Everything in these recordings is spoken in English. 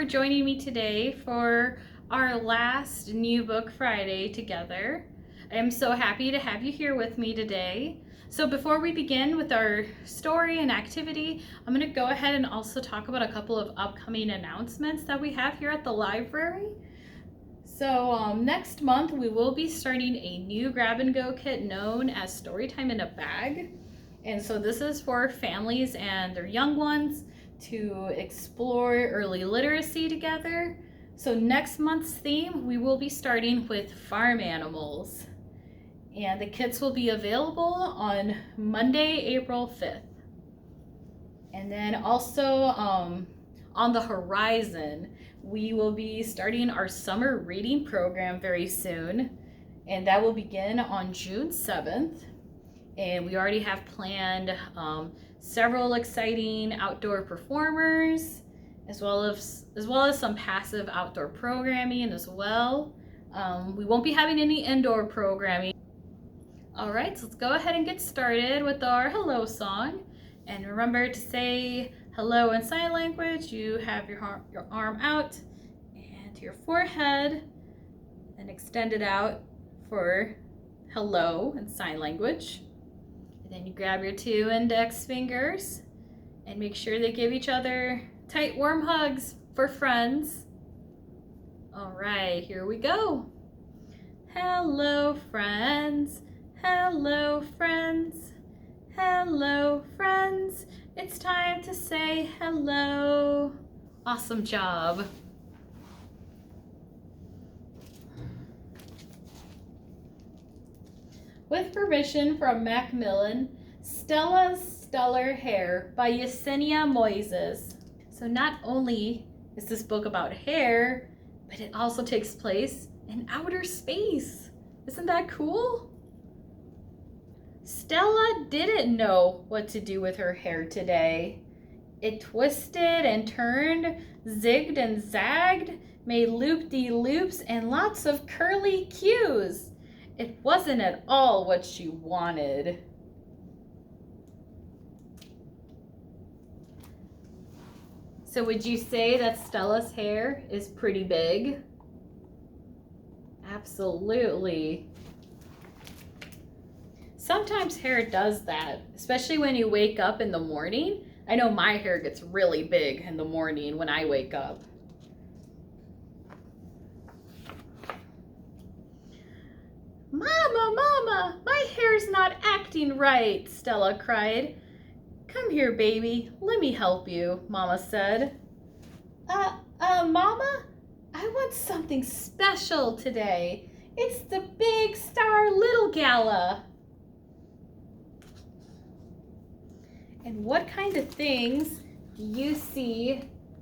for joining me today for our last New Book Friday together. I am so happy to have you here with me today. So before we begin with our story and activity, I'm going to go ahead and also talk about a couple of upcoming announcements that we have here at the library. So next month we will be starting a new grab and go kit known as Storytime in a Bag. And so this is for families and their young ones to explore early literacy together. So next month's theme, we will be starting with farm animals. And the kits will be available on Monday, April 5th. And then also on the horizon, we will be starting our summer reading program very soon. And that will begin on June 7th. And we already have planned several exciting outdoor performers, as well as some passive outdoor programming as well. We won't be having any indoor programming. All right, so let's go ahead and get started with our hello song. And remember to say hello in sign language. You have your arm out and to your forehead and extend it out for hello in sign language. And then you grab your two index fingers and make sure they give each other tight, warm hugs for friends. All right, here we go. Hello, friends. Hello, friends. Hello, friends. It's time to say hello. Awesome job. With permission from Macmillan, Stella's Stellar Hair by Yesenia Moises. So not only is this book about hair, but it also takes place in outer space. Isn't that cool? Stella didn't know what to do with her hair today. It twisted and turned, zigged and zagged, made loop-de-loops and lots of curly cues. It wasn't at all what she wanted. So would you say that Stella's hair is pretty big? Absolutely. Sometimes hair does that, especially when you wake up in the morning. I know my hair gets really big in the morning when I wake up. Mama, my hair's not acting right, Stella cried. Come here, baby, let me help you, Mama said. Mama, I want something special today. It's the Big Star Little Gala. And what kind of things do you see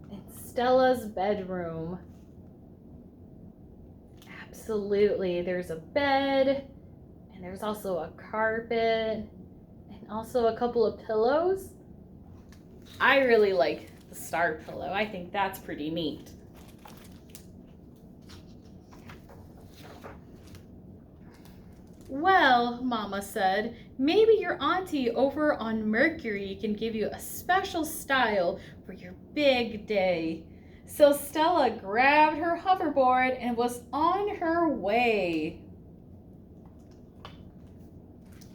in Stella's bedroom? Absolutely, there's a bed, and there's also a carpet, and also a couple of pillows. I really like the star pillow. I think that's pretty neat. Well, Mama said, maybe your auntie over on Mercury can give you a special style for your big day. So Stella grabbed her hoverboard and was on her way.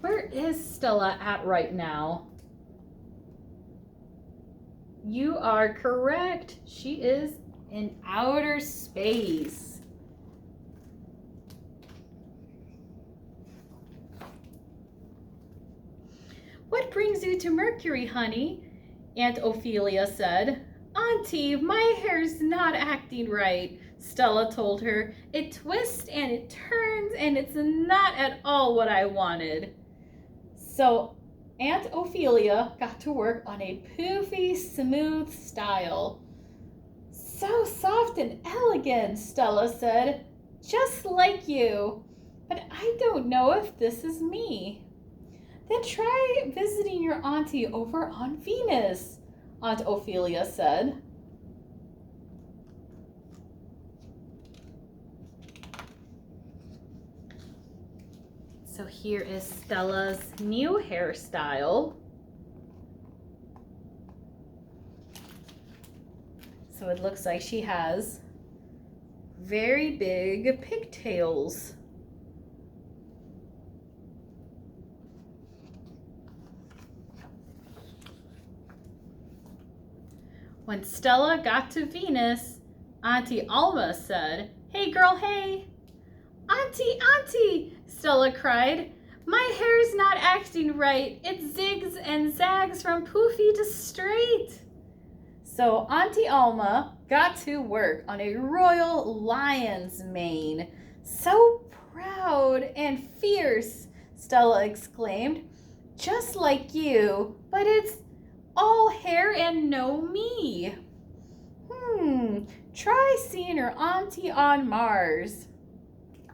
Where is Stella at right now? You are correct. She is in outer space. What brings you to Mercury, honey? Aunt Ophelia said. Auntie, my hair's not acting right, Stella told her. It twists and it turns and it's not at all what I wanted. So Aunt Ophelia got to work on a poofy, smooth style. So soft and elegant, Stella said. Just like you. But I don't know if this is me. Then try visiting your auntie over on Venus, Aunt Ophelia said. So here is Stella's new hairstyle. So it looks like she has very big pigtails. When Stella got to Venus, Auntie Alma said, "Hey girl, hey." "Auntie, Auntie," Stella cried, "my hair's not acting right. It zigs and zags from poofy to straight." So Auntie Alma got to work on a royal lion's mane. "So proud and fierce," Stella exclaimed. "Just like you, but it's all hair and no me." Try seeing your auntie on Mars,"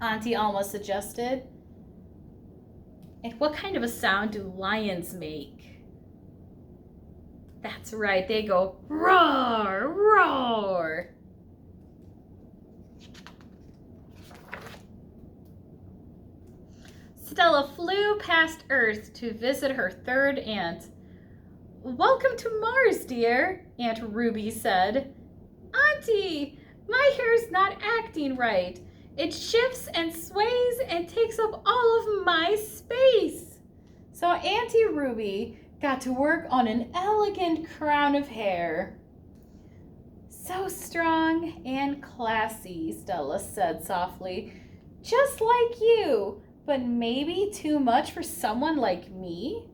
Auntie Alma suggested. And what kind of a sound do lions make? That's right, they go roar, roar. Stella flew past Earth to visit her third aunt. "Welcome to Mars, dear," Aunt Ruby said. "Auntie, my hair's not acting right. It shifts and sways and takes up all of my space." So Auntie Ruby got to work on an elegant crown of hair. "So strong and classy," Stella said softly. "Just like you, but maybe too much for someone like me."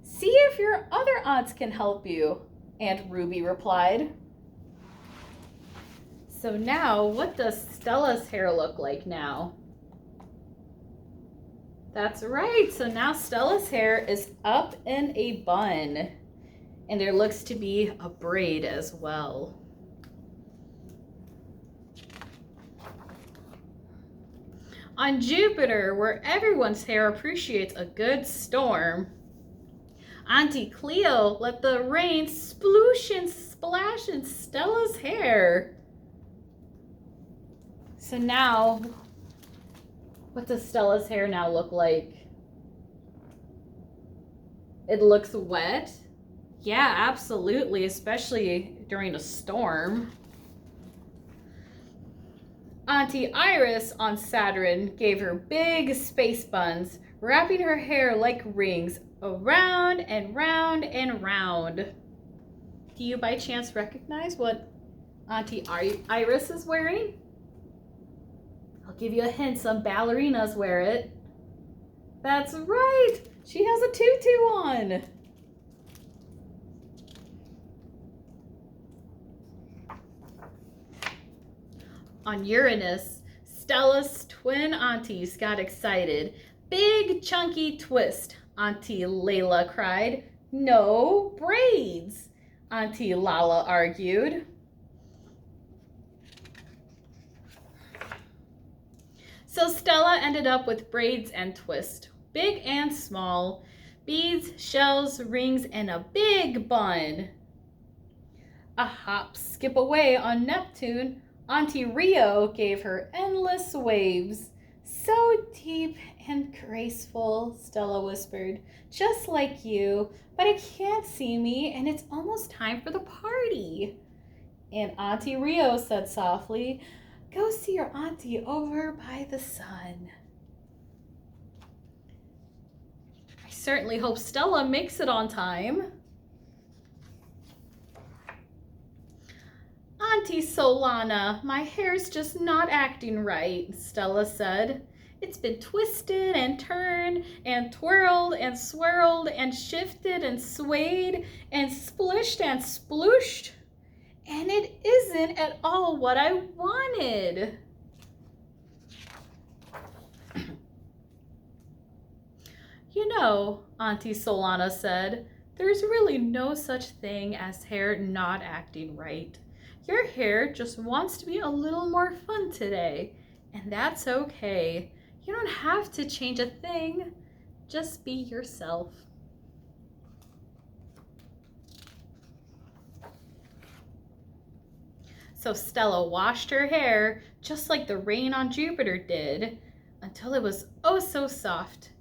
"See if your other aunts can help you," Aunt Ruby replied. So now, what does Stella's hair look like now? That's right, so now Stella's hair is up in a bun. And there looks to be a braid as well. On Jupiter, where everyone's hair appreciates a good storm, Auntie Cleo let the rain sploosh and splash in Stella's hair. So now, what does Stella's hair now look like? It looks wet? Yeah, absolutely, especially during a storm. Auntie Iris on Saturn gave her big space buns, wrapping her hair like rings around and round and round. Do you by chance recognize what Auntie Iris is wearing? I'll give you a hint, some ballerinas wear it. That's right, she has a tutu on. On Uranus, Stella's twin aunties got excited. "Big chunky twist," Auntie Layla cried. "No, braids," Auntie Lala argued. So Stella ended up with braids and twist, big and small, beads, shells, rings, and a big bun. A hop, skip away on Neptune, Auntie Rio gave her endless waves. "So deep and graceful," Stella whispered, "just like you, but I can't see me and it's almost time for the party." And Auntie Rio said softly, "Go see your auntie over by the sun." I certainly hope Stella makes it on time. "Auntie Solana, my hair's just not acting right," Stella said. "It's been twisted and turned and twirled and swirled and shifted and swayed and splished and splooshed. And it isn't at all what I wanted." "You know," Auntie Solana said, "there's really no such thing as hair not acting right. Your hair just wants to be a little more fun today, and that's okay. You don't have to change a thing. Just be yourself." So Stella washed her hair just like the rain on Jupiter did until it was oh so soft.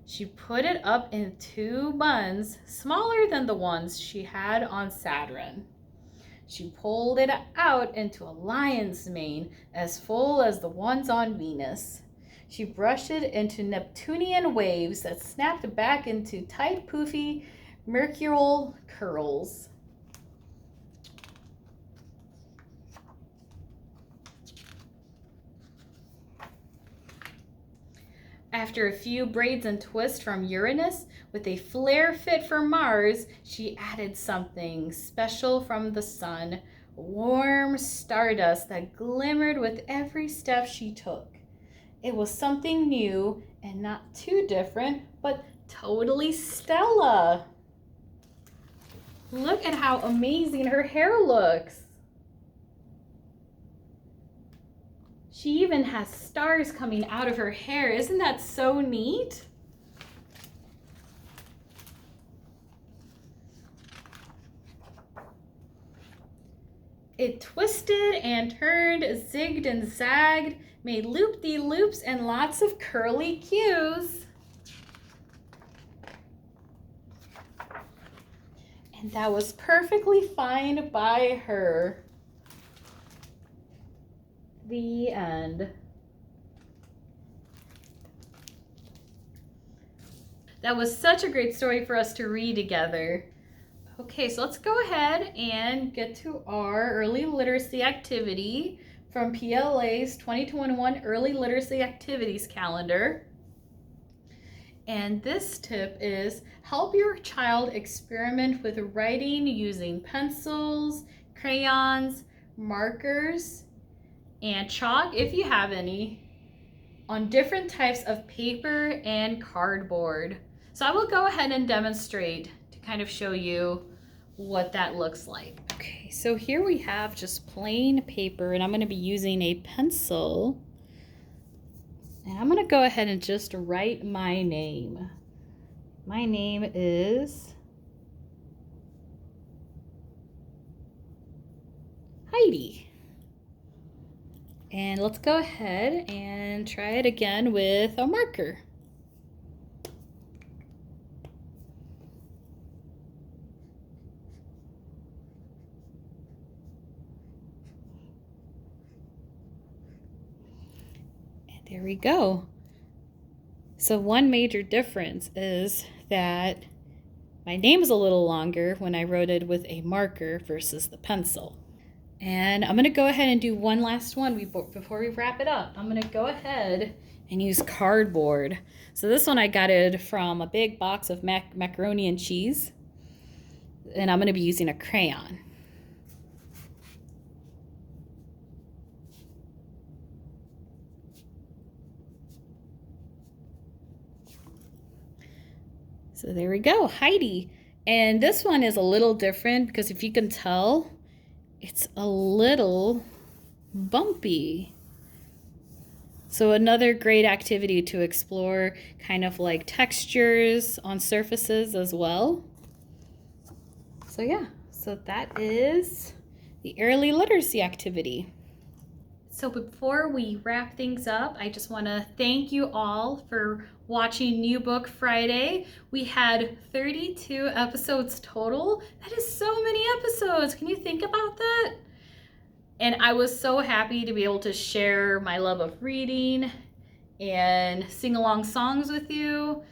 She put it up in 2 buns smaller than the ones she had on Saturn. She pulled it out into a lion's mane as full as the ones on Venus. She brushed it into Neptunian waves that snapped back into tight, poofy, mercurial curls. After a few braids and twists from Uranus, with a flare fit for Mars, she added something special from the sun, warm stardust that glimmered with every step she took. It was something new and not too different, but totally Stella. Look at how amazing her hair looks. She even has stars coming out of her hair. Isn't that so neat? It twisted and turned, zigged and zagged, made loop-de-loops and lots of curly cues. And that was perfectly fine by her. The end. That was such a great story for us to read together. Okay, so let's go ahead and get to our early literacy activity from PLA's 2021 Early Literacy Activities Calendar. And this tip is help your child experiment with writing using pencils, crayons, markers, and chalk, if you have any, on different types of paper and cardboard. So I will go ahead and demonstrate to kind of show you what that looks like. Okay, so here we have just plain paper, and I'm going to be using a pencil. And I'm going to go ahead and just write my name. My name is Heidi. And let's go ahead and try it again with a marker. And there we go. So one major difference is that my name is a little longer when I wrote it with a marker versus the pencil. And I'm going to go ahead and do one last one before we wrap it up. I'm going to go ahead and use cardboard. So this one I got it from a big box of macaroni and cheese. And I'm going to be using a crayon. So there we go, Heidi. And this one is a little different because if you can tell, it's a little bumpy. So another great activity to explore kind of like textures on surfaces as well. So yeah, so that is the early literacy activity. So before we wrap things up, I just want to thank you all for watching New Book Friday. We had 32 episodes total. That is so many episodes. Can you think about that? And I was so happy to be able to share my love of reading and sing along songs with you.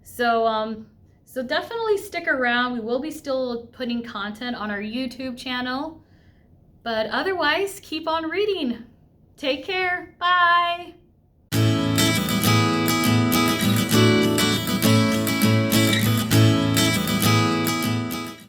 So definitely stick around. We will be still putting content on our YouTube channel. But otherwise, keep on reading. Take care. Bye.